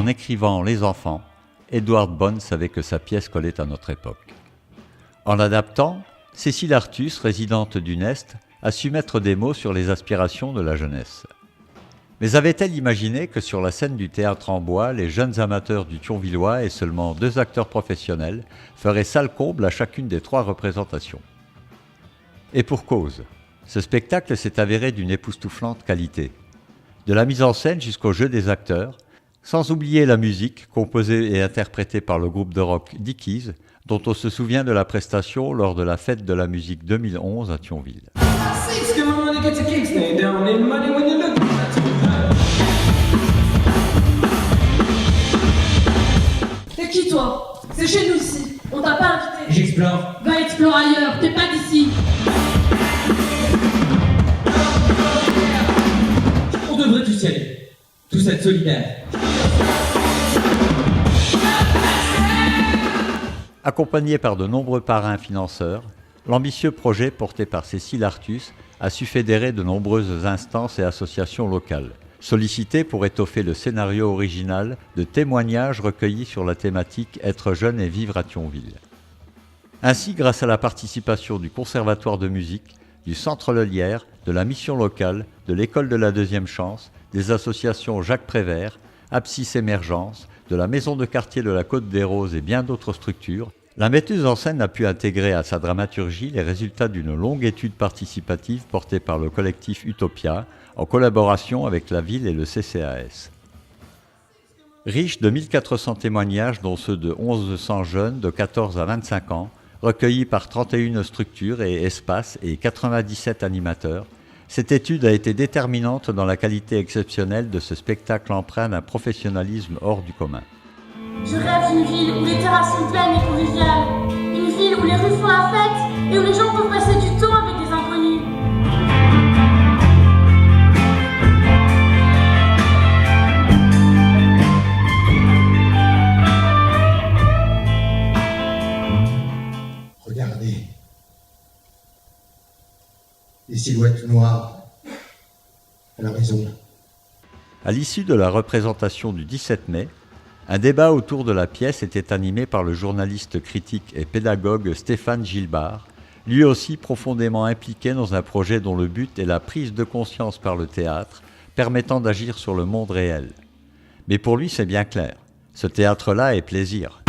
en écrivant Les Enfants, Edward Bond savait que sa pièce collait à notre époque. En l'adaptant, Cécile Artus, résidente du Nest, a su mettre des mots sur les aspirations de la jeunesse. Mais avait-elle imaginé que sur la scène du théâtre en bois, les jeunes amateurs du Thionvillois et seulement 2 acteurs professionnels feraient salle comble à chacune des 3 représentations? Et pour cause, ce spectacle s'est avéré d'une époustouflante qualité. De la mise en scène jusqu'au jeu des acteurs, sans oublier la musique, composée et interprétée par le groupe de rock Dickies, dont on se souvient de la prestation lors de la fête de la musique 2011 à Thionville. T'es qui toi? C'est chez nous ici, on t'a pas invité. J'explore. Va explore ailleurs, t'es pas d'ici. On devrait tous y aller. Tous être solidaires. Accompagné par de nombreux parrains financeurs, l'ambitieux projet porté par Cécile Artus a su fédérer de nombreuses instances et associations locales, sollicitées pour étoffer le scénario original de témoignages recueillis sur la thématique « Être jeune et vivre à Thionville ». Ainsi, grâce à la participation du Conservatoire de musique, du Centre Lelière, de la mission locale, de l'École de la Deuxième Chance, des associations Jacques Prévert, Abscis Émergence, de la Maison de quartier de la Côte des Roses et bien d'autres structures, la metteuse en scène a pu intégrer à sa dramaturgie les résultats d'une longue étude participative portée par le collectif Utopia, en collaboration avec la ville et le CCAS. Riche de 1400 témoignages, dont ceux de 1100 jeunes de 14 à 25 ans, recueillis par 31 structures et espaces et 97 animateurs, cette étude a été déterminante dans la qualité exceptionnelle de ce spectacle empreint d'un professionnalisme hors du commun. Je rêve d'une ville où les terrasses sont pleines et conviviales. Une ville où les rues font la fête et où les gens peuvent passer du temps avec des inconnus. Regardez. Les silhouettes noires à l'horizon. À l'issue de la représentation du 17 mai, un débat autour de la pièce était animé par le journaliste critique et pédagogue Stéphane Gilbard, lui aussi profondément impliqué dans un projet dont le but est la prise de conscience par le théâtre, permettant d'agir sur le monde réel. Mais pour lui, c'est bien clair, ce théâtre-là est plaisir.